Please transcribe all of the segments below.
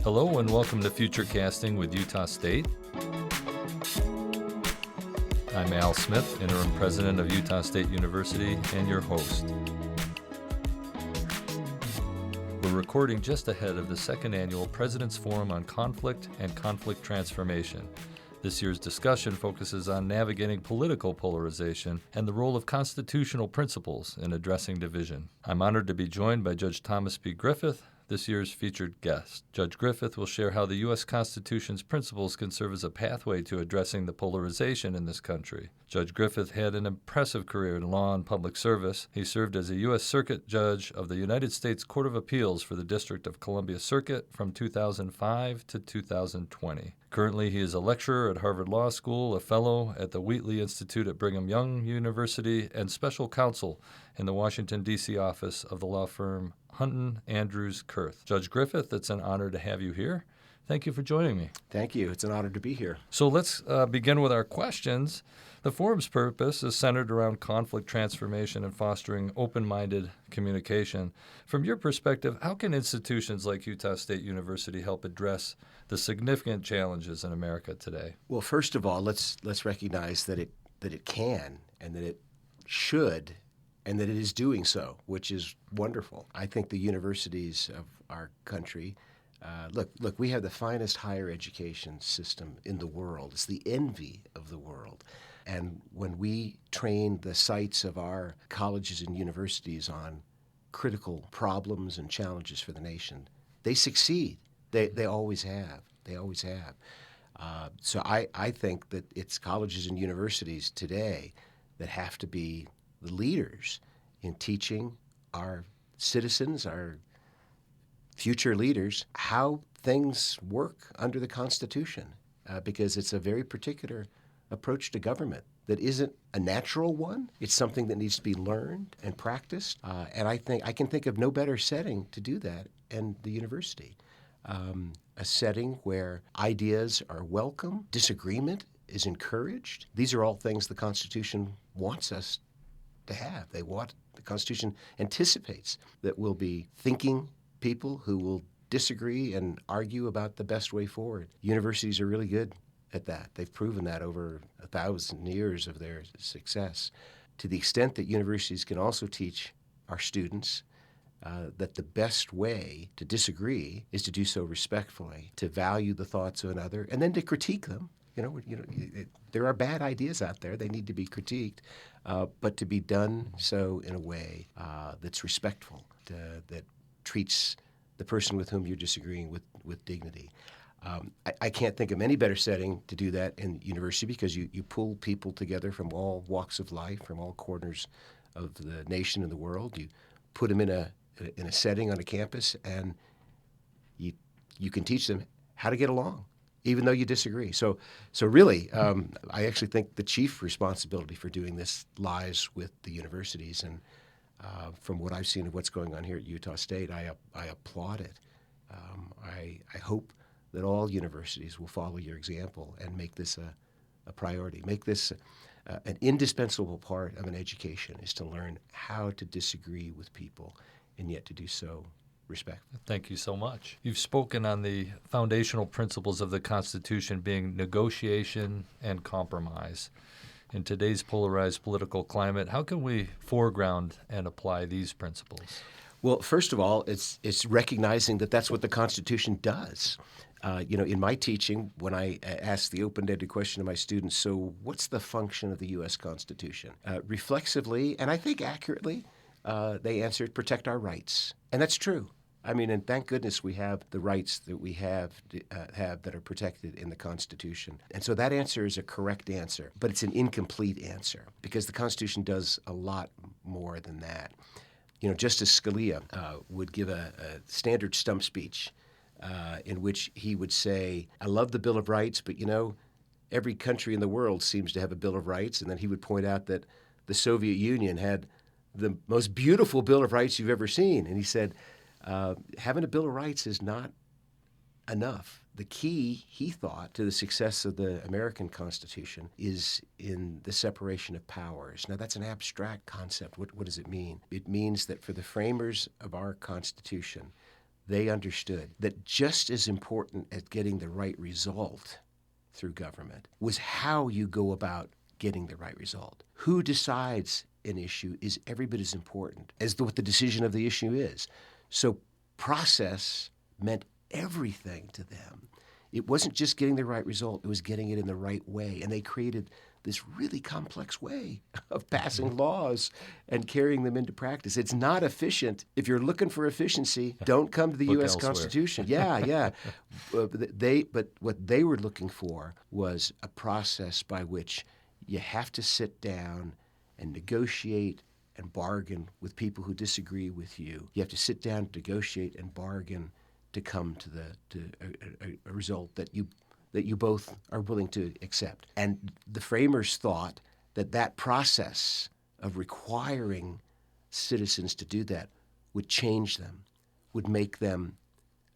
Hello and welcome to Future Casting with Utah State. I'm Al Smith, Interim President of Utah State University and your host. We're recording just ahead of the second annual President's Forum on Conflict and Conflict Transformation. This year's discussion focuses on navigating political polarization and the role of constitutional principles in addressing division. I'm honored to be joined by Judge Thomas B. Griffith, this year's featured guest. Judge Griffith will share how the U.S. Constitution's principles can serve as a pathway to addressing the polarization in this country. Judge Griffith had an impressive career in law and public service. He served as a U.S. Circuit Judge of the United States Court of Appeals for the District of Columbia Circuit from 2005 to 2020. Currently, he is a lecturer at Harvard Law School, a fellow at the Wheatley Institute at Brigham Young University, and special counsel in the Washington, D.C. office of the law firm Hunton Andrews Kurth. Judge Griffith, it's an honor to have you here. Thank you for joining me. Thank you. It's an honor to be here. So let's begin with our questions. The forum's purpose is centered around conflict transformation and fostering open-minded communication. From your perspective, how can institutions like Utah State University help address the significant challenges in America today? Well, first of all, let's recognize that it can and that it should and that it is doing so, which is wonderful. I think the universities of our country, look, we have the finest higher education system in the world. It's the envy of the world. And when we train the sites of our colleges and universities on critical problems and challenges for the nation, they succeed. They always have. They always have. So I think that it's colleges and universities today that have to be the leaders in teaching our citizens, our future leaders, how things work under the Constitution, because it's a very particular approach to government that isn't a natural one. It's something that needs to be learned and practiced, and I think I can think of no better setting to do that in the university. A setting where ideas are welcome, disagreement is encouraged. These are all things the Constitution wants us to have. The Constitution anticipates that we'll be thinking people who will disagree and argue about the best way forward. Universities are really good at that. They've proven that over 1,000 years of their success. To the extent that universities can also teach our students that the best way to disagree is to do so respectfully, to value the thoughts of another, and then to critique them. There are bad ideas out there. They need to be critiqued, but to be done so in a way that's respectful, that treats the person with whom you're disagreeing with dignity. I can't think of any better setting to do that in university because you pull people together from all walks of life, from all corners of the nation and the world. You put them in a setting on a campus, and you can teach them how to get along, even though you disagree. So really, I actually think the chief responsibility for doing this lies with the universities. And from what I've seen of what's going on here at Utah State, I applaud it. I hope that all universities will follow your example and make this a priority. Make this an indispensable part of an education, is to learn how to disagree with people and yet to do so respectfully. Thank you so much. You've spoken on the foundational principles of the Constitution being negotiation and compromise. In today's polarized political climate, how can we foreground and apply these principles? Well, first of all, it's recognizing that that's what the Constitution does. In my teaching, when I ask the open-ended question to my students, so what's the function of the U.S. Constitution? Reflexively, and I think accurately, they answered, protect our rights. And that's true. I mean, and thank goodness we have the rights that we have that are protected in the Constitution. And so that answer is a correct answer, but it's an incomplete answer because the Constitution does a lot more than that. Justice Scalia would give a standard stump speech in which he would say, I love the Bill of Rights, but every country in the world seems to have a Bill of Rights. And then he would point out that the Soviet Union had the most beautiful Bill of Rights you've ever seen. And he said, having a Bill of Rights is not enough. The key, he thought, to the success of the American Constitution is in the separation of powers. Now, that's an abstract concept. What does it mean? It means that for the framers of our Constitution, they understood that just as important as getting the right result through government was how you go about getting the right result. Who decides an issue is every bit as important as what the decision of the issue is. So process meant everything to them. It wasn't just getting the right result, it was getting it in the right way. And they created this really complex way of passing laws and carrying them into practice. It's not efficient. If you're looking for efficiency, don't come to the Look U.S. elsewhere. Constitution. Yeah. But what they were looking for was a process by which you have to sit down and negotiate and bargain with people who disagree with you. You have to sit down, negotiate, and bargain to come to a result that you both are willing to accept. And the framers thought that process of requiring citizens to do that would change them, would make them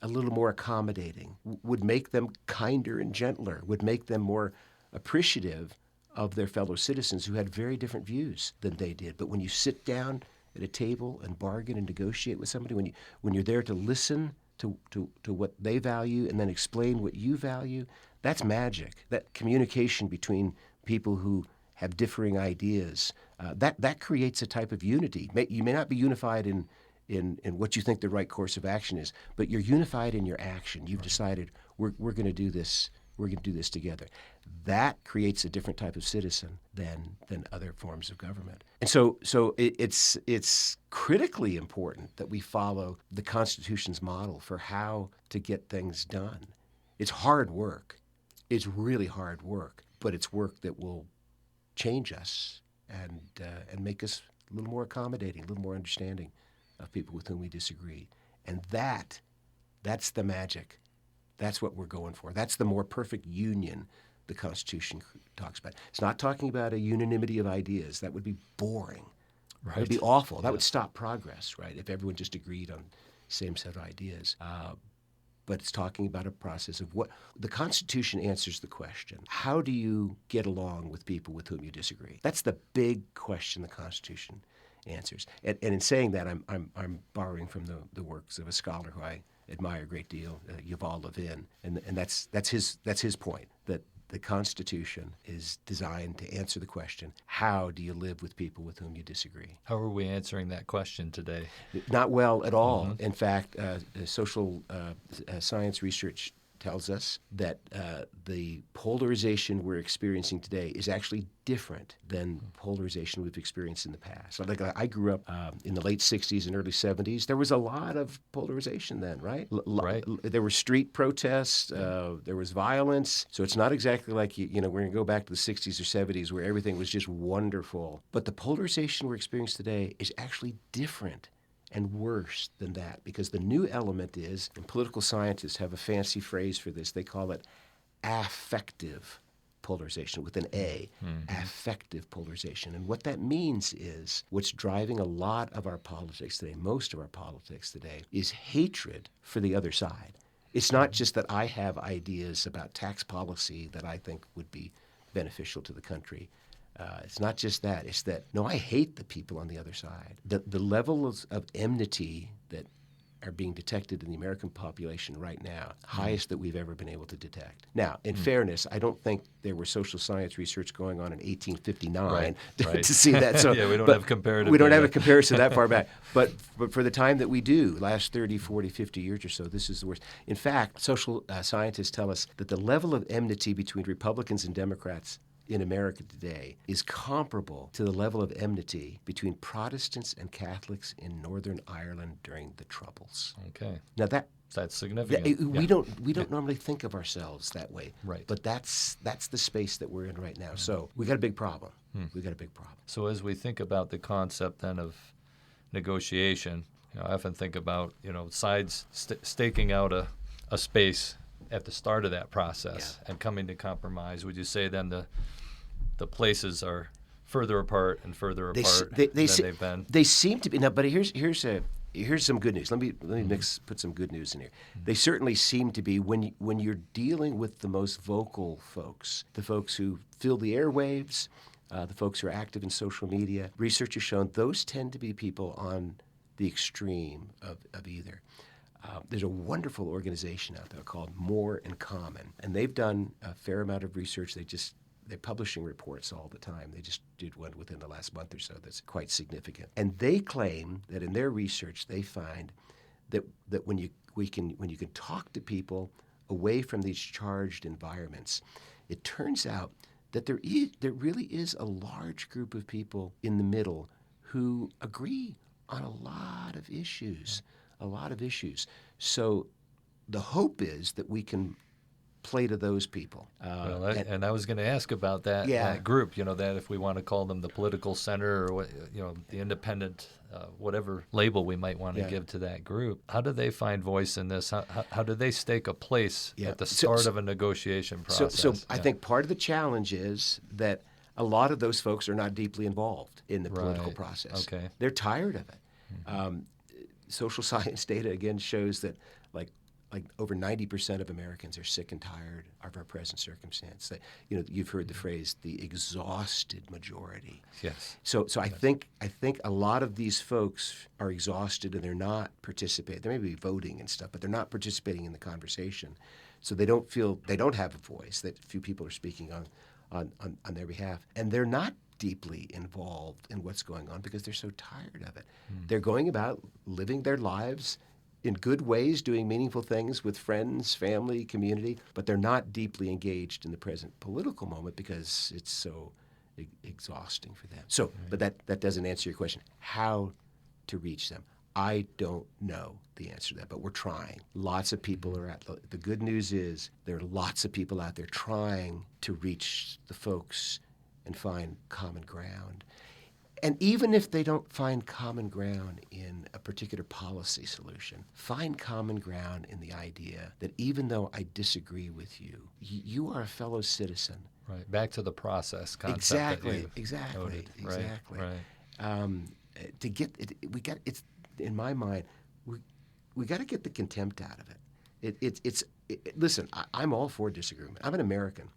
a little more accommodating, would make them kinder and gentler, would make them more appreciative of their fellow citizens who had very different views than they did. But when you sit down at a table and bargain and negotiate with somebody, when you're there to listen to what they value and then explain what you value, that's magic. That communication between people who have differing ideas, that creates a type of unity. You may not be unified in what you think the right course of action is, but you're unified in your action. You've decided we're going to do this. We're going to do this together. That creates a different type of citizen than other forms of government. And so it's critically important that we follow the Constitution's model for how to get things done. It's hard work. It's really hard work, but it's work that will change us and make us a little more accommodating, a little more understanding of people with whom we disagree. And that's the magic. That's what we're going for. That's the more perfect union the Constitution talks about. It's not talking about a unanimity of ideas. That would be boring. Right. That would be awful. That would stop progress, right, if everyone just agreed on the same set of ideas. But it's talking about a process of what the Constitution answers the question: how do you get along with people with whom you disagree? That's the big question the Constitution answers. And in saying that, I'm borrowing from the works of a scholar who I admire a great deal, Yuval Levin, and that's his point, that the Constitution is designed to answer the question: how do you live with people with whom you disagree? How are we answering that question today? Not well at all. Mm-hmm. In fact, social science research tells us that the polarization we're experiencing today is actually different than polarization we've experienced in the past. So, like, I grew up in the late 60s and early 70s. There was a lot of polarization then, right? Right. There were street protests. There was violence. So it's not exactly like, we're going to go back to the 60s or 70s where everything was just wonderful. But the polarization we're experiencing today is actually different and worse than that, because the new element is, and political scientists have a fancy phrase for this, they call it affective polarization with an A, affective polarization. And what that means is what's driving a lot of our politics today, most of our politics today, is hatred for the other side. It's not just that I have ideas about tax policy that I think would be beneficial to the country. It's not just that. It's that, no, I hate the people on the other side. The levels of enmity that are being detected in the American population right now, highest that we've ever been able to detect. Now, in fairness, I don't think there was social science research going on in 1859 right. to see that. So, yeah, we don't have comparative We don't data. have a comparison that far back. But for the time that we do, last 30, 40, 50 years or so, this is the worst. In fact, social scientists tell us that the level of enmity between Republicans and Democrats in America today is comparable to the level of enmity between Protestants and Catholics in Northern Ireland during the Troubles. Okay. Now that's significant. we don't normally think of ourselves that way. Right. But that's the space that we're in right now. So we got a big problem. We got a big problem. So as we think about the concept then of negotiation, I often think about sides staking out a space at the start of that process and coming to compromise. Would you say then the places are further apart and further apart than they've been? They seem to be now, but here's some good news. Let me put some good news in here. They certainly seem to be when you're dealing with the most vocal folks, the folks who fill the airwaves, the folks who are active in social media. Research has shown those tend to be people on the extreme of either. There's a wonderful organization out there called More in Common, and they've done a fair amount of research. They're publishing reports all the time. They just did one within the last month or so that's quite significant. And they claim that in their research they find that when you can talk to people away from these charged environments, it turns out that there really is a large group of people in the middle who agree on a lot of issues. So the hope is that we can play to those people. And I was going to ask about that group, that if we want to call them the political center or the independent, whatever label we might want to give to that group. How do they find voice in this? How do they stake a place at the start of a negotiation process? So I think part of the challenge is that a lot of those folks are not deeply involved in the political process. Okay. They're tired of it. Mm-hmm. Social science data again shows that like over 90% of Americans are sick and tired of our present circumstance. That, you've heard the phrase the exhausted majority. Yes. So I think a lot of these folks are exhausted and they're not participating. They may be voting and stuff, but they're not participating in the conversation. So they don't feel they don't have a voice. That few people are speaking on their behalf, and they're not deeply involved in what's going on because they're so tired of it. They're going about living their lives in good ways, doing meaningful things with friends, family, community, but they're not deeply engaged in the present political moment because it's so exhausting for them. So, but that doesn't answer your question. How to reach them? I don't know the answer to that, but we're trying. Lots of people are the good news is there are lots of people out there trying to reach the folks and find common ground. And even if they don't find common ground in a particular policy solution, find common ground in the idea that even though I disagree with you, you are a fellow citizen. Right. Back to the process concept. Exactly. Right. To get it, it's in my mind, we got to get the contempt out of it. Listen, I'm all for disagreement. I'm an American.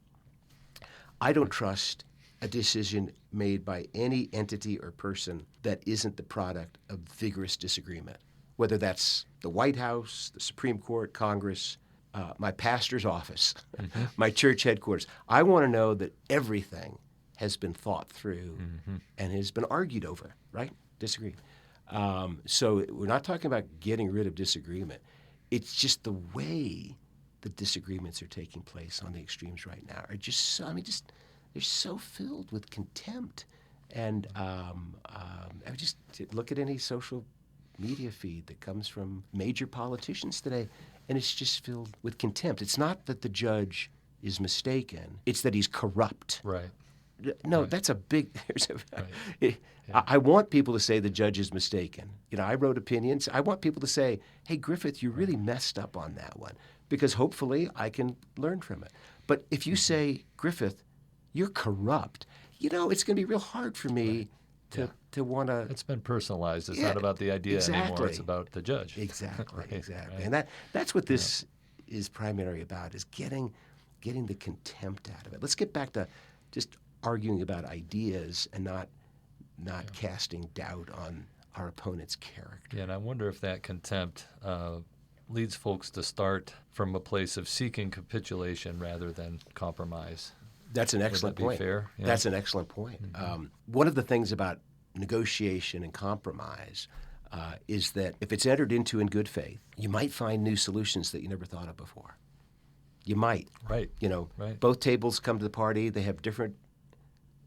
I don't trust a decision made by any entity or person that isn't the product of vigorous disagreement, whether that's the White House, the Supreme Court, Congress, my pastor's office, my church headquarters. I want to know that everything has been thought through and has been argued over, right? Disagree. So we're not talking about getting rid of disagreement. It's just the way the disagreements are taking place on the extremes right now are just they're so filled with contempt. And I just look at any social media feed that comes from major politicians today, and it's just filled with contempt. It's not that the judge is mistaken. It's that he's corrupt. Right. No, right. That's a big... Right. I want people to say the judge is mistaken. I wrote opinions. I want people to say, hey, Griffith, you really messed up on that one, because hopefully I can learn from it. But if you say, Griffith, you're corrupt, it's going to be real hard for me to want to... It's been personalized. It's not about the idea anymore. It's about the judge. Exactly, right, exactly. Right. And that's what this is primarily about, is getting the contempt out of it. Let's get back to just arguing about ideas and not casting doubt on our opponent's character. Yeah, and I wonder if that contempt leads folks to start from a place of seeking capitulation rather than compromise. That's an excellent point. Would that be fair? Yeah. That's an excellent point. One of the things about negotiation and compromise is that if it's entered into in good faith, you might find new solutions that you never thought of before. You might. Right. Right. Both tables come to the party. They have different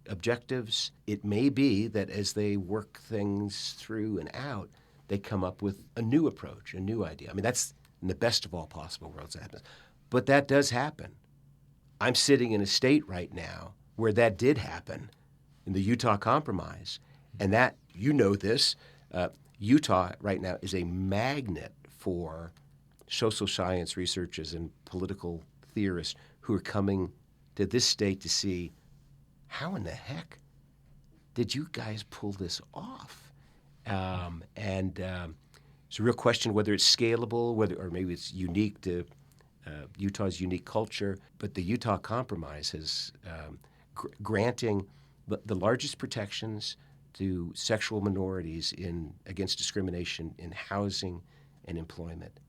objectives. It may be that as they work things through and out, they come up with a new approach, a new idea. I mean, that's in the best of all possible worlds that happens. But that does happen. I'm sitting in a state right now where that did happen in the Utah Compromise. And that, this, Utah right now is a magnet for social science researchers and political theorists who are coming to this state to see, how in the heck did you guys pull this off? It's a real question whether it's scalable, or maybe it's unique to Utah's unique culture. But the Utah Compromise is granting the largest protections to sexual minorities against discrimination in housing and employment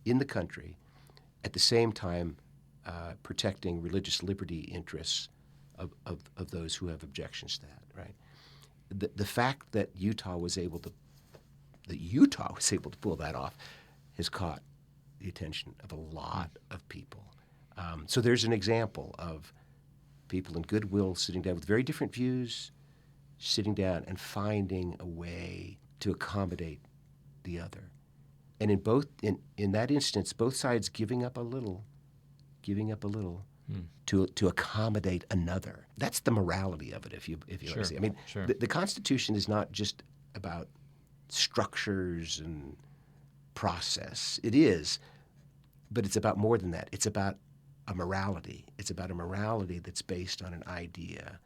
in the country, at the same time protecting religious liberty interests of those who have objections to that, right? The fact that Utah was able to pull that off has caught the attention of a lot of people. So there's an example of people in goodwill sitting down with very different views, sitting down and finding a way to accommodate the other. And in that instance, both sides giving up a little to accommodate another. That's the morality of it, if you Sure, see. I mean, sure. the Constitution is not just about structures and process. It is, but it's about more than that. It's about a morality. It's about a morality that's based on an idea.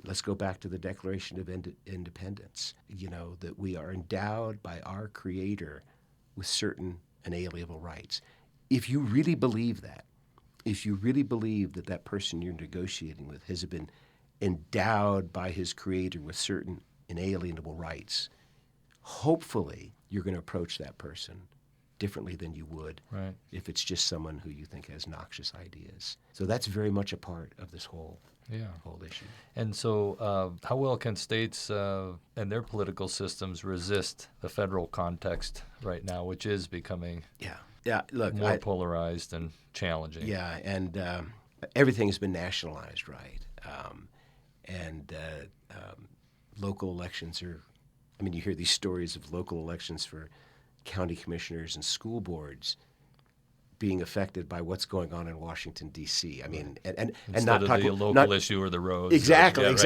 Let's go back to the Declaration of Independence, that we are endowed by our Creator with certain inalienable rights. If you really believe that, if you really believe that that person you're negotiating with has been endowed by his Creator with certain inalienable rights, hopefully you're going to approach that person differently than you would if it's just someone who you think has noxious ideas. So that's very much a part of this whole issue. And so how well can states and their political systems resist the federal context right now, which is becoming Look, more polarized and challenging? Yeah, and everything has been nationalized, right? Local elections are, you hear these stories of local elections for county commissioners and school boards being affected by what's going on in Washington, D.C. And Instead not of talking the local issue or the roads. Exactly. Right.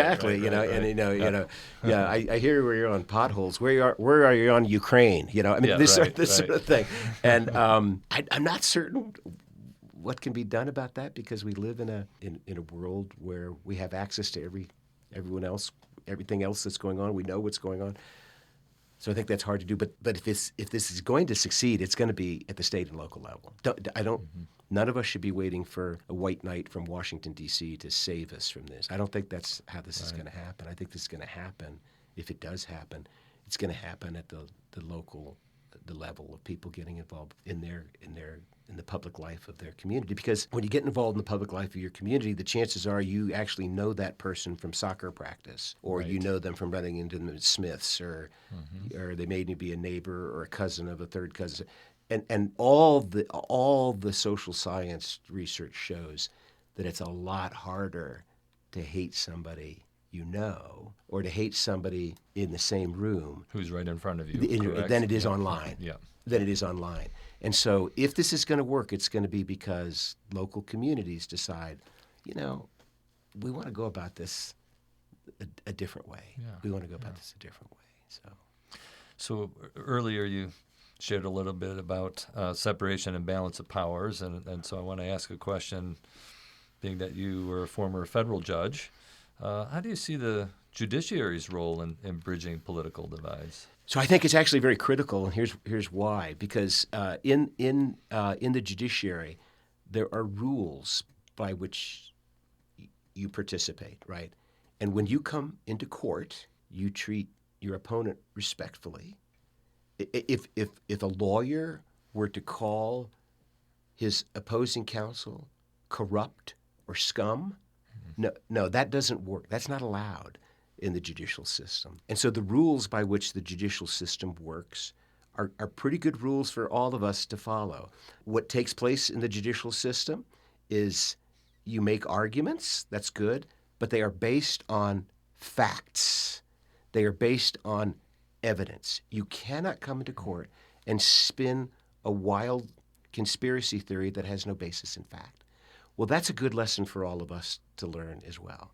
I hear where you're on potholes. Where are you on Ukraine? This sort of thing. And I'm not certain what can be done about that, because we live in a world where we have access to everyone else, everything else that's going on. We know what's going on. So I think that's hard to do. But if this is going to succeed, it's going to be at the state and local level. None of us should be waiting for a white knight from Washington, D.C. to save us from this. I don't think that's how this is going to happen. I think this is going to happen. If it does happen, it's going to happen at the local, the level of people getting involved in the public life of their community. Because when you get involved in the public life of your community, the chances are you actually know that person from soccer practice, or you know them from running into them at Smith's, or they may be a neighbor or a cousin of a third cousin. And all the social science research shows that it's a lot harder to hate somebody or to hate somebody in the same room who's right in front of you than it is online. Yeah. Than it is online. And so if this is going to work, it's going to be because local communities decide, we want to go about this a different way. Yeah. We want to go about this a different way. So earlier you shared a little bit about separation and balance of powers, and so I want to ask a question, being that you were a former federal judge. How do you see the judiciary's role in bridging political divides? So I think it's actually very critical, and here's why. Because in the judiciary, there are rules by which you participate, right? And when you come into court, you treat your opponent respectfully. If a lawyer were to call his opposing counsel corrupt or scum, no, that doesn't work. That's not allowed in the judicial system. And so the rules by which the judicial system works are pretty good rules for all of us to follow. What takes place in the judicial system is you make arguments, that's good, but they are based on facts. They are based on evidence. You cannot come into court and spin a wild conspiracy theory that has no basis in fact. Well, that's a good lesson for all of us to learn as well.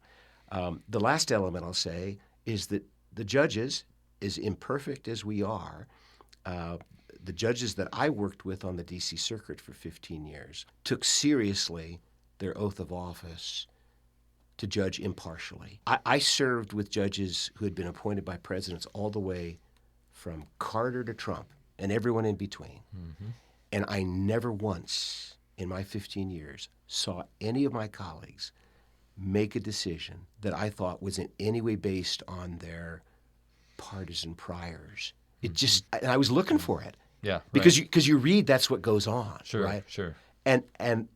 The last element I'll say is that the judges, as imperfect as we are, the judges that I worked with on the D.C. Circuit for 15 years took seriously their oath of office to judge impartially. I served with judges who had been appointed by presidents all the way from Carter to Trump and everyone in between. Mm-hmm. And I never once in my 15 years saw any of my colleagues make a decision that I thought was in any way based on their partisan priors. It just, and I was looking for it, Yeah. Because right. you read that's what goes on, Sure. right? Sure. And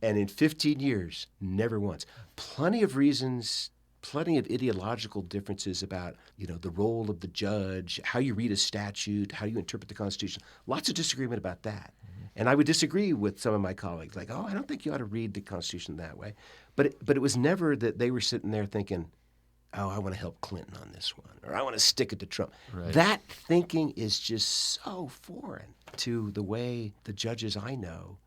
in 15 years, never once. Plenty of reasons, plenty of ideological differences about, the role of the judge, how you read a statute, how you interpret the Constitution. Lots of disagreement about that. And I would disagree with some of my colleagues, like, oh, I don't think you ought to read the Constitution that way. But it was never that they were sitting there thinking, oh, I want to help Clinton on this one, or I want to stick it to Trump. Right. That thinking is just so foreign to the way the judges I know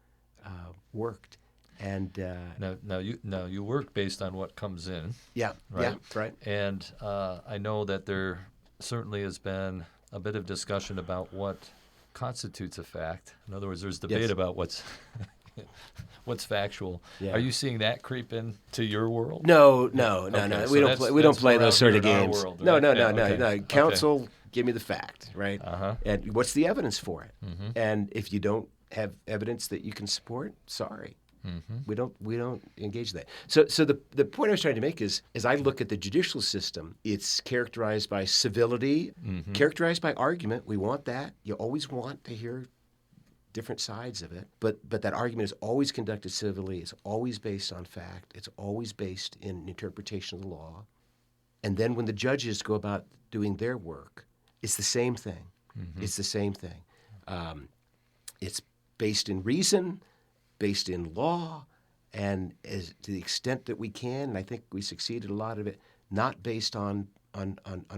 worked. And Now you work based on what comes in, yeah, right? right. And I know that there certainly has been a bit of discussion about what constitutes a fact. In other words, there's debate Yes. about what's factual. Yeah. Are you seeing that creep into your world? No. Okay, We so don't play. We don't that's play more those out sort here of in our games. world, No. right? Yeah, okay. No. Counsel, give me the fact, right? Uh-huh. And what's the evidence for it? And if you don't have evidence that you can support, sorry. We don't engage that. So the point I was trying to make is, as I look at the judicial system, it's characterized by civility, characterized by argument. We want that. You always want to hear different sides of it, but that argument is always conducted civilly. It's always based on fact. It's always based in interpretation of the law. And then when the judges go about doing their work, it's the same thing. It's the same thing. It's based in reason, based in law, and as to the extent that we can, and I think we succeeded a lot of it, not based on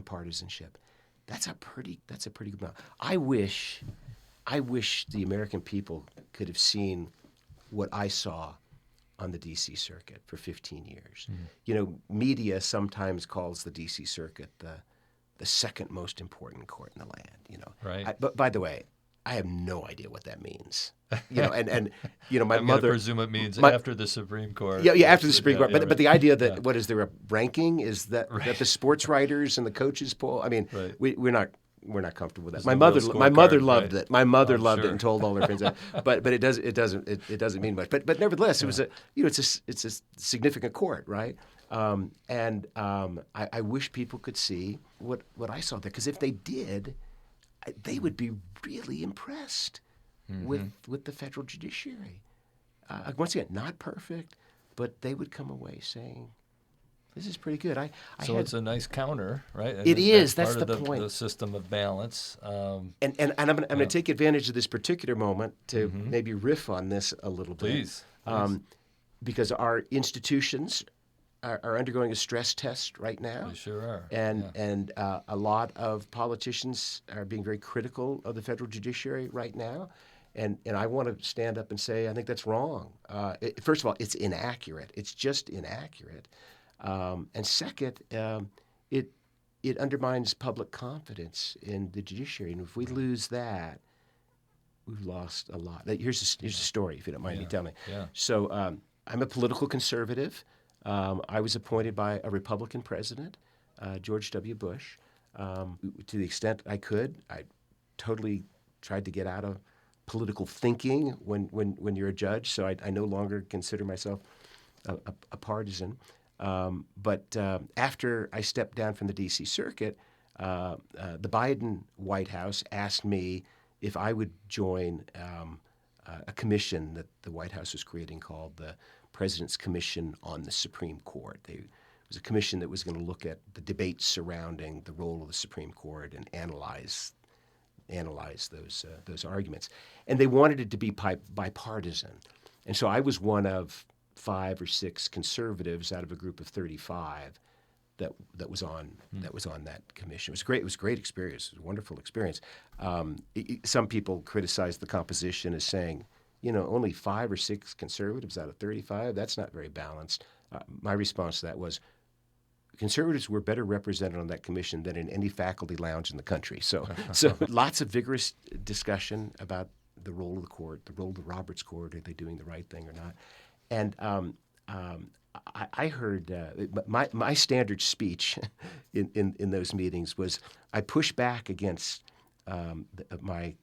partisanship. That's a pretty good amount. I wish the American people could have seen what I saw on the D.C. Circuit for 15 years. Media sometimes calls the D.C. Circuit the second most important court in the land. Right. But by the way, I have no idea what that means. My I'm mother. going to presume it means after the Supreme Court. Yeah, after the Supreme Court. Yeah, But the idea that what is there a ranking is that Right. the sports writers and the coaches poll. I mean, Right. we're not comfortable with that. There's My no mother real my mother scorecard, loved right? it. My mother I'm loved it sure. and told all her friends that. But it doesn't mean much. But nevertheless, it was it's a significant court, right? I wish people could see what I saw there, because if they did, they would be really impressed with the federal judiciary. Once again, not perfect, but they would come away saying, "This is pretty good." So it's a nice counter, right? It is. That's That's part the of point. the system of balance. And I'm going to take advantage of this particular moment to maybe riff on this a little bit. Please. Because our institutions are undergoing a stress test right now. They sure are. And a lot of politicians are being very critical of the federal judiciary right now. And I want to stand up and say, I think that's wrong. First of all, it's inaccurate. It's just inaccurate. And second, it undermines public confidence in the judiciary. And if we lose that, we've lost a lot. Here's a story, if you don't mind me telling. Yeah. So I'm a political conservative. I was appointed by a Republican president, George W. Bush. To the extent I could, I totally tried to get out of political thinking when you're a judge. So I no longer consider myself a partisan. But after I stepped down from the D.C. Circuit, the Biden White House asked me if I would join a commission that the White House was creating called the President's Commission on the Supreme Court. It was a commission that was going to look at the debates surrounding the role of the Supreme Court and analyze those arguments. And they wanted it to be bipartisan. And so I was one of 5 or 6 conservatives out of a group of 35 that was on that commission. It was great. It was a great experience. It was a wonderful experience. Some people criticized the composition as saying, only 5 or 6 conservatives out of 35. That's not very balanced. My response to that was, conservatives were better represented on that commission than in any faculty lounge in the country. So lots of vigorous discussion about the role of the court, the role of the Roberts Court. Are they doing the right thing or not? And I heard my standard speech in those meetings was I pushed back against my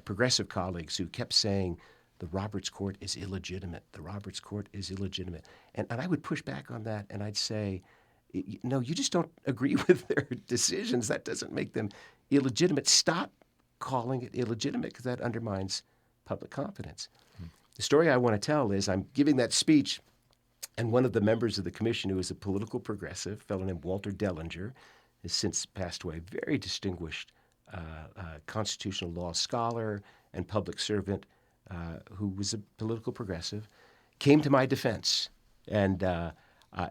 progressive colleagues who kept saying the Roberts Court is illegitimate. The Roberts Court is illegitimate. And I would push back on that, and I'd say, no, you just don't agree with their decisions. That doesn't make them illegitimate. Stop calling it illegitimate because that undermines public confidence. The story I want to tell is I'm giving that speech, and one of the members of the commission, who is a political progressive, a fellow named Walter Dellinger, has since passed away, very distinguished constitutional law scholar and public servant who was a political progressive, came to my defense, and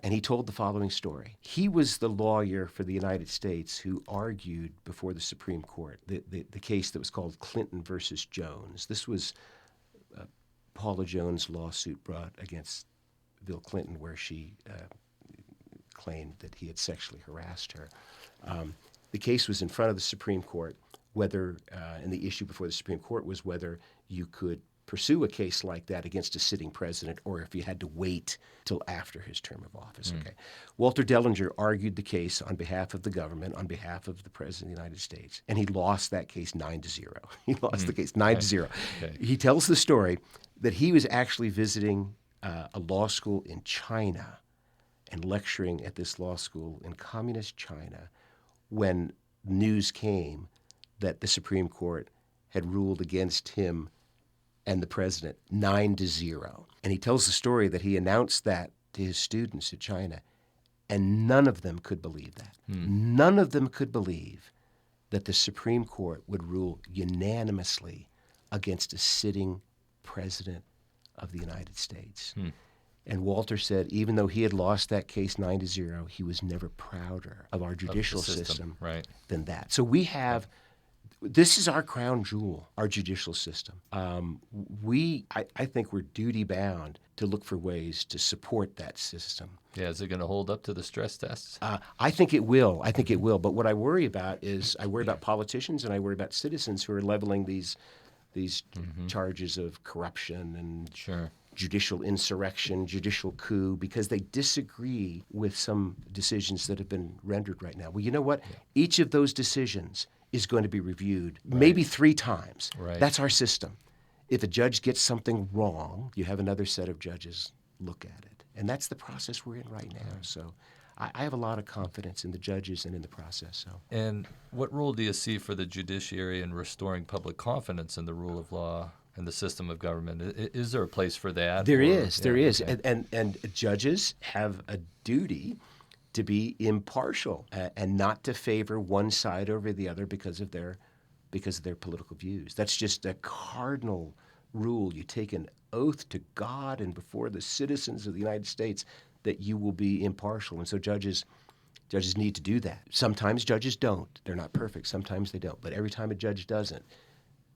he told the following story. He was the lawyer for the United States who argued before the Supreme Court the case that was called Clinton versus Jones. This was Paula Jones' lawsuit brought against Bill Clinton, where she claimed that he had sexually harassed her. The case was in front of the Supreme Court, and the issue before the Supreme Court was whether you could pursue a case like that against a sitting president, or if you had to wait till after his term of office. Okay. Walter Dellinger argued the case on behalf of the government, on behalf of the President of the United States, and he lost that case 9-0. He lost the case 9-0. Okay. He tells the story that he was actually visiting a law school in China and lecturing at this law school in communist China when news came that the Supreme Court had ruled against him and the president 9-0. And he tells the story that he announced that to his students in China, and none of them could believe that. None of them could believe that the Supreme Court would rule unanimously against a sitting president of the United States. And Walter said, even though he had lost that case 9-0, he was never prouder of our judicial system right. than that. So we have, this is our crown jewel, our judicial system. I think we're duty bound to look for ways to support that system. Yeah, is it going to hold up to the stress tests? I think it will. I think it will. But what I worry about is I worry about politicians and I worry about citizens who are leveling these charges of corruption and Sure. judicial insurrection, judicial coup, because they disagree with some decisions that have been rendered right now. Well, you know what? Yeah. Each of those decisions is going to be reviewed maybe 3 times. Right. That's our system. If a judge gets something wrong, you have another set of judges look at it. And that's the process we're in right now. So I have a lot of confidence in the judges and in the process. So. And what role do you see for the judiciary in restoring public confidence in the rule of law and the system of government? Is there a place for that? There is. Okay. And judges have a duty to be impartial and not to favor one side over the other because of their political views. That's just a cardinal rule. You take an oath to God and before the citizens of the United States that you will be impartial. And so judges need to do that. Sometimes judges don't. They're not perfect. Sometimes they don't. But every time a judge doesn't,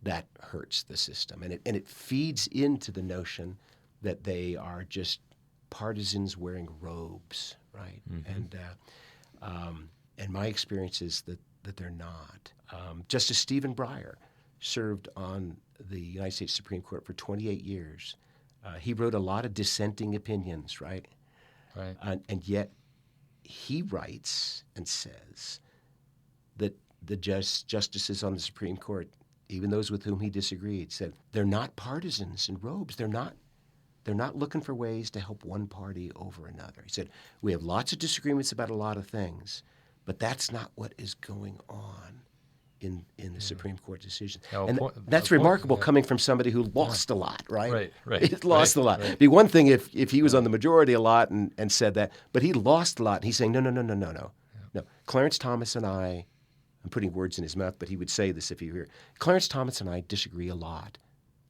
that hurts the system. And it feeds into the notion that they are just partisans wearing robes, right? And my experience is that they're not. Justice Stephen Breyer served on the United States Supreme Court for 28 years. He wrote a lot of dissenting opinions, right? Right. And yet he writes and says that the justices on the Supreme Court, even those with whom he disagreed, said they're not partisans in robes. They're not looking for ways to help one party over another. He said, we have lots of disagreements about a lot of things, but that's not what is going on in the Supreme Court decision. Now, and that's remarkable coming from somebody who lost a lot, right? Right. He lost a lot. It'd be one thing if he was on the majority a lot and said that, but he lost a lot. And he's saying, no. Clarence Thomas and I'm putting words in his mouth, but he would say this if he were here. Clarence Thomas and I disagree a lot,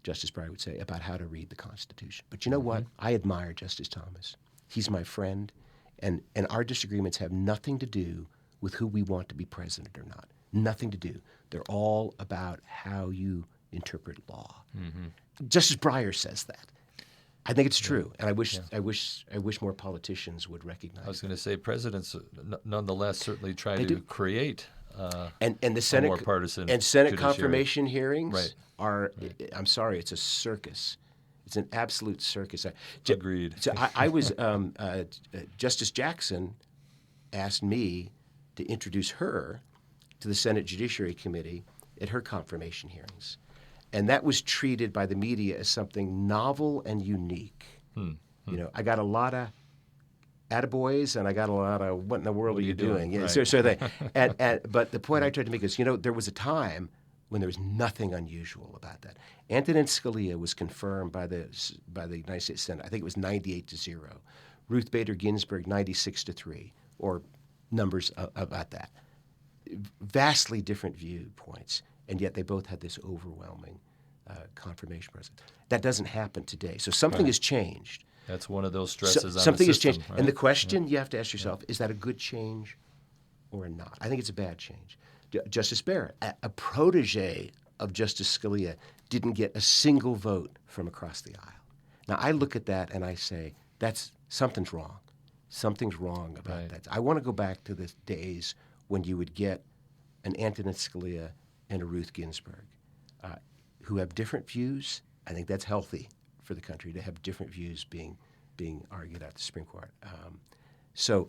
Justice Breyer would say, about how to read the Constitution. But you know what? I admire Justice Thomas. He's my friend, and our disagreements have nothing to do with who we want to be president or not. Nothing to do. They're all about how you interpret law. Justice Breyer says that. I think it's true, and I wish more politicians would recognize. I was going to say, presidents nonetheless certainly try to create and the Senate a more partisan and Senate judiciary. confirmation hearings Right. I'm sorry, it's a circus. It's an absolute circus. Agreed. So I was Justice Jackson asked me to introduce her to the Senate Judiciary Committee at her confirmation hearings. And that was treated by the media as something novel and unique. You know, I got a lot of attaboys and I got a lot of what in the world are you doing? Yeah, Right. so but the point I tried to make is, there was a time when there was nothing unusual about that. Antonin Scalia was confirmed by the United States Senate. I think it was 98-0. Ruth Bader Ginsburg 96-3, or numbers about that. Vastly different viewpoints, and yet they both had this overwhelming confirmation process. That doesn't happen today. So something has changed. That's one of those stresses on the something has system, changed. right? And the question you have to ask yourself, is that a good change or not? I think it's a bad change. Justice Barrett, a protege of Justice Scalia, didn't get a single vote from across the aisle. Now, I look at that and I say, something's wrong. Something's wrong about that. I want to go back to the days when you would get an Antonin Scalia and a Ruth Ginsburg who have different views. I think that's healthy for the country to have different views being argued at the Supreme Court. So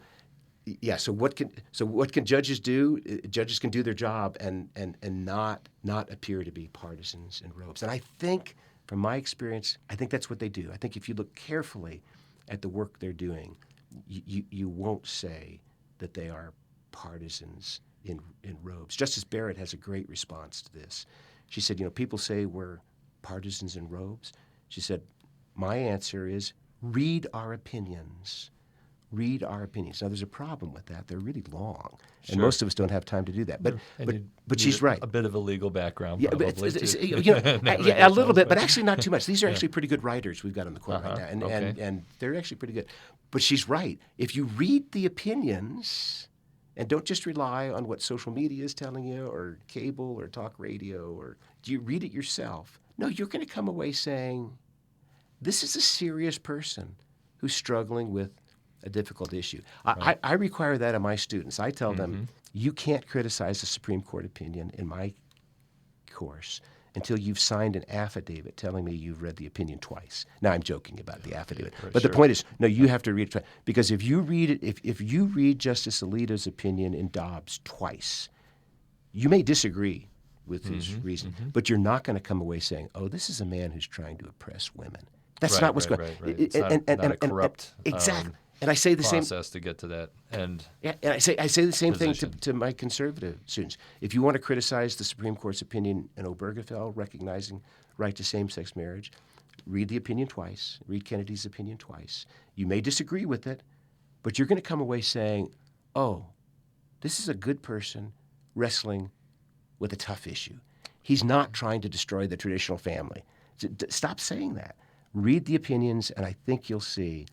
what can judges do? Judges can do their job and not appear to be partisans in robes. And I think, from my experience, I think that's what they do. I think if you look carefully at the work they're doing, you won't say that they are partisans in robes. Justice Barrett has a great response to this. She said, people say we're partisans in robes. She said, my answer is read our opinions. Read our opinions. Now, there's a problem with that. They're really long, and most of us don't have time to do that. But she's right. A bit of a legal background, yeah, probably. A little bit, but actually not too much. These are actually pretty good writers we've got on the court right now, and they're actually pretty good. But she's right. If you read the opinions and don't just rely on what social media is telling you, or cable, or talk radio, or do you read it yourself? No, you're going to come away saying, this is a serious person who's struggling with a difficult issue. Right. I require that of my students. I tell them, you can't criticize a Supreme Court opinion in my course until you've signed an affidavit telling me you've read the opinion twice. Now, I'm joking about the affidavit. But the point is, no, you have to read it twice. Because if you read it, if you read Justice Alito's opinion in Dobbs twice, you may disagree with his reason, but you're not going to come away saying, oh, this is a man who's trying to oppress women. That's not what's going on. Right. It's not a corrupt exactly. And I say the same process to get to that end. Yeah, and I say the same position. thing to my conservative students. If you want to criticize the Supreme Court's opinion in Obergefell recognizing right to same-sex marriage, read the opinion twice. Read Kennedy's opinion twice. You may disagree with it, but you're going to come away saying, "Oh, this is a good person wrestling with a tough issue. He's not trying to destroy the traditional family." Stop saying that. Read the opinions, and I think you'll see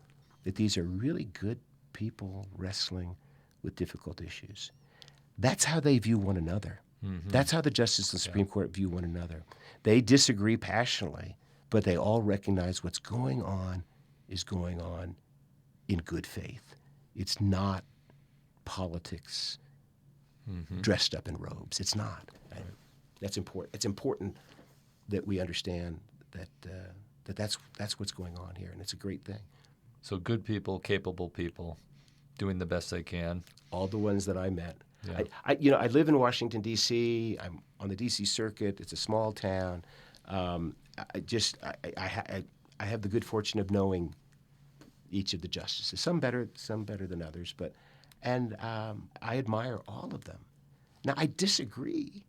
that these are really good people wrestling with difficult issues. That's how they view one another. That's how the justices of the Supreme Court view one another. They disagree passionately, but they all recognize what's going on is going on in good faith. It's not politics dressed up in robes. It's not. Right? That's important. It's important that we understand that's what's going on here, and it's a great thing. So good people, capable people, doing the best they can. All the ones that I met. Yeah. I live in Washington, D.C. I'm on the D.C. circuit. It's a small town. I have the good fortune of knowing each of the justices. Some better than others, and I admire all of them. Now, I disagree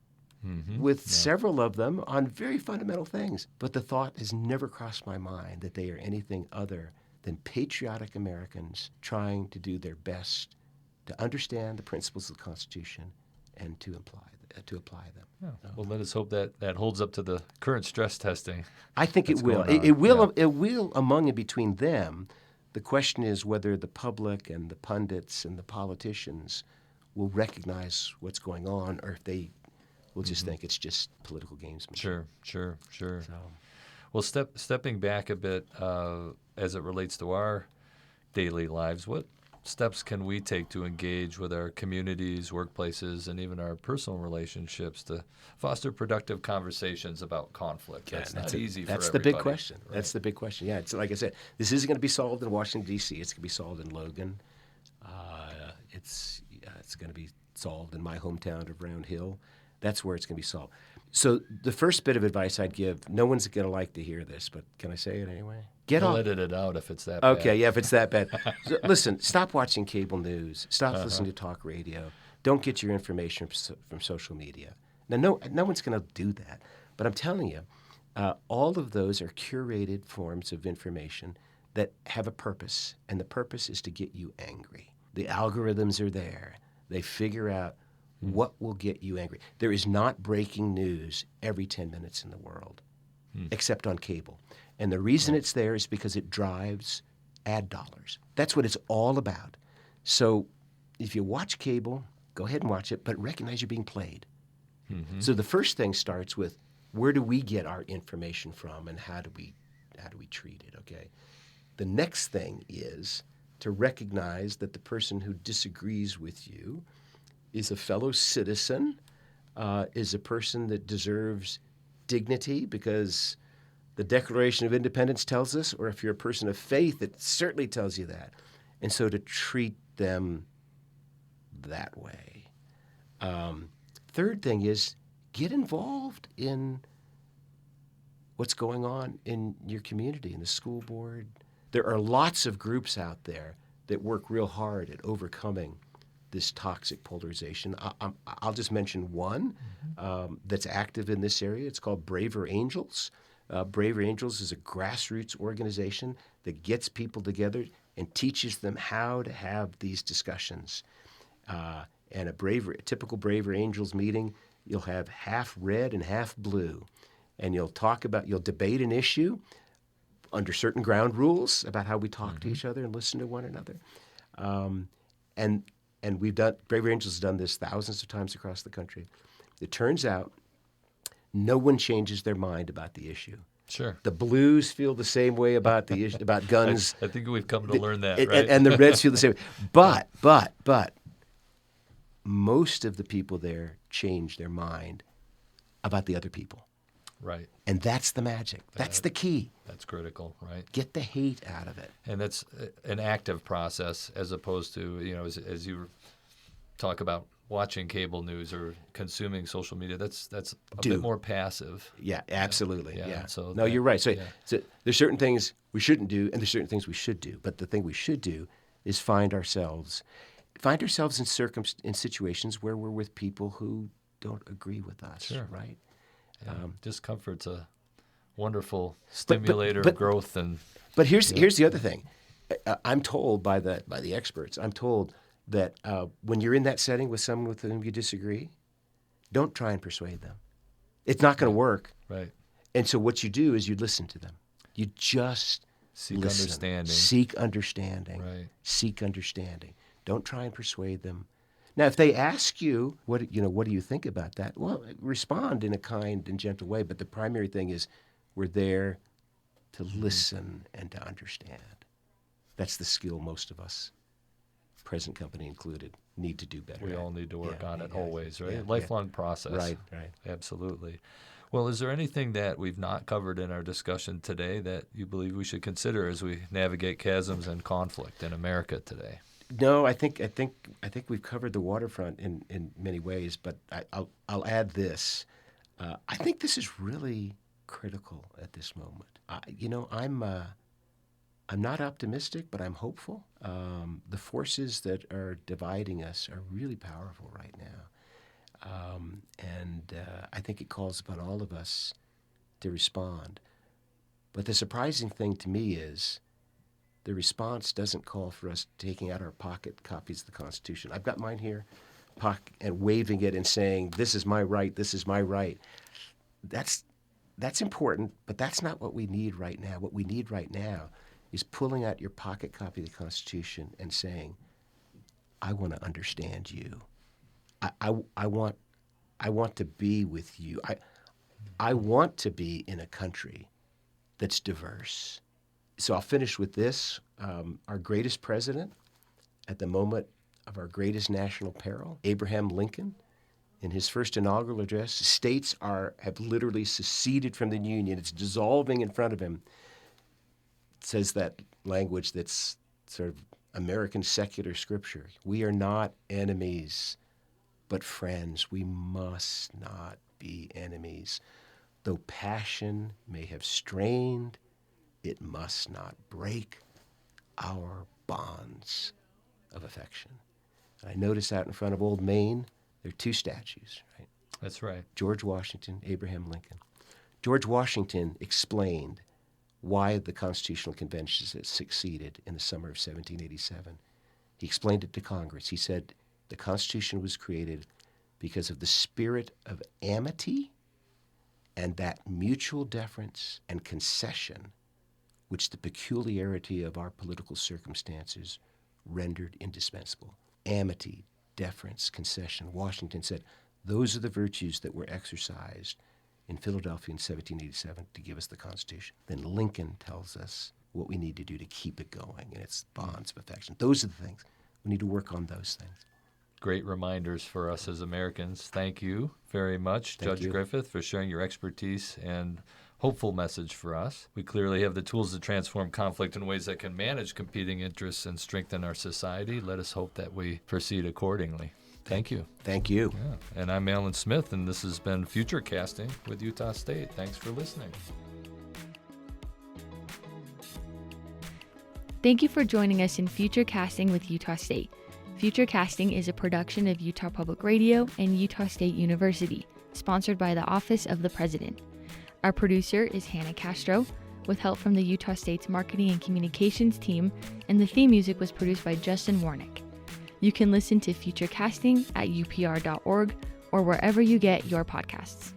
with several of them on very fundamental things, but the thought has never crossed my mind that they are anything other than patriotic Americans trying to do their best to understand the principles of the Constitution and to apply them. Yeah. Well, let us hope that holds up to the current stress testing. I think it will. It will. It will among and between them. The question is whether the public and the pundits and the politicians will recognize what's going on, or if they will just think it's just political gamesmanship. Sure. So. Well, stepping back a bit as it relates to our daily lives, what steps can we take to engage with our communities, workplaces, and even our personal relationships to foster productive conversations about conflict? That's not easy for everybody. That's the big question. Right. That's the big question. Yeah, it's like I said, this isn't going to be solved in Washington, D.C. It's going to be solved in Logan. It's going to be solved in my hometown of Round Hill. That's where it's going to be solved. So the first bit of advice I'd give, no one's going to like to hear this, but can I say it anyway? I'll edit it out if it's that bad. Okay, yeah, if it's that bad. So, listen, stop watching cable news. Stop listening to talk radio. Don't get your information from social media. Now, no one's going to do that. But I'm telling you, all of those are curated forms of information that have a purpose, and the purpose is to get you angry. The algorithms are there. They figure out what will get you angry. There is not breaking news every 10 minutes in the world, except on cable. And the reason it's there is because it drives ad dollars. That's what it's all about. So if you watch cable, go ahead and watch it, but recognize you're being played. So the first thing starts with, where do we get our information from, and how do we treat it, okay? The next thing is to recognize that the person who disagrees with you is a fellow citizen, is a person that deserves dignity, because the Declaration of Independence tells us, or if you're a person of faith, it certainly tells you that. And so to treat them that way. Third thing is, get involved in what's going on in your community, in the school board. There are lots of groups out there that work real hard at overcoming this toxic polarization. I'll just mention one that's active in this area. It's called Braver Angels. Braver Angels is a grassroots organization that gets people together and teaches them how to have these discussions. And a typical Braver Angels meeting, you'll have half red and half blue. And you'll debate an issue under certain ground rules about how we talk to each other and listen to one another. And Braver Angels has done this thousands of times across the country. It turns out no one changes their mind about the issue. Sure. The blues feel the same way about the issue, about guns. I think we've come to learn that, right? And the reds feel the same. But most of the people there change their mind about the other people. Right. And that's the magic. That's the key. That's critical, right? Get the hate out of it. And that's an active process, as opposed to, as you talk about watching cable news or consuming social media. That's a bit more passive. Yeah, absolutely. Yeah. So you're right. So there's certain things we shouldn't do, and there's certain things we should do. But the thing we should do is find ourselves in situations where we're with people who don't agree with us. Sure. Right. Yeah. Discomfort's a wonderful stimulator of growth. But here's the other thing. I'm told by the experts, that when you're in that setting with someone with whom you disagree, don't try and persuade them. It's not going to work. Right. And so what you do is you listen to them. You just seek listen. understanding. Seek understanding. Right. Seek understanding. Don't try and persuade them. Now, if they ask you, what do you think about that? Well, respond in a kind and gentle way. But the primary thing is, we're there to listen and to understand. That's the skill most of us, present company included, need to do better. We all need to work on it always, right? Yeah, Lifelong process. Right. Absolutely. Well, is there anything that we've not covered in our discussion today that you believe we should consider as we navigate chasms and conflict in America today? No, I think we've covered the waterfront in many ways, but I'll add this. I think this is really critical at this moment. I'm not optimistic, but I'm hopeful. The forces that are dividing us are really powerful right now, and I think it calls upon all of us to respond. But the surprising thing to me is, the response doesn't call for us taking out our pocket copies of the Constitution. I've got mine here, and waving it and saying, "This is my right. This is my right." That's important, but that's not what we need right now. What we need right now is pulling out your pocket copy of the Constitution and saying, "I want to understand you. I want to be with you. I want to be in a country that's diverse." So I'll finish with this. Our greatest president at the moment of our greatest national peril, Abraham Lincoln, in his first inaugural address, states have literally seceded from the Union. It's dissolving in front of him. It says that language that's sort of American secular scripture. We are not enemies, but friends. We must not be enemies. Though passion may have strained, it must not break our bonds of affection. And I noticed out in front of Old Main, there are two statues, right? That's right. George Washington, Abraham Lincoln. George Washington explained why the Constitutional Convention had succeeded in the summer of 1787. He explained it to Congress. He said the Constitution was created because of the spirit of amity and that mutual deference and concession which the peculiarity of our political circumstances rendered indispensable. Amity, deference, concession. Washington said those are the virtues that were exercised in Philadelphia in 1787 to give us the Constitution. Then Lincoln tells us what we need to do to keep it going, and it's bonds of affection. Those are the things. We need to work on those things. Great reminders for us as Americans. Thank you very much, Judge Griffith, for sharing your expertise and hopeful message for us. We clearly have the tools to transform conflict in ways that can manage competing interests and strengthen our society. Let us hope that we proceed accordingly. Thank you. Thank you. Yeah. And I'm Alan Smith, and this has been Future Casting with Utah State. Thanks for listening. Thank you for joining us in Future Casting with Utah State. Future Casting is a production of Utah Public Radio and Utah State University, sponsored by the Office of the President. Our producer is Hannah Castro, with help from the Utah State's Marketing and Communications team, and the theme music was produced by Justin Warnick. You can listen to Future Casting at upr.org or wherever you get your podcasts.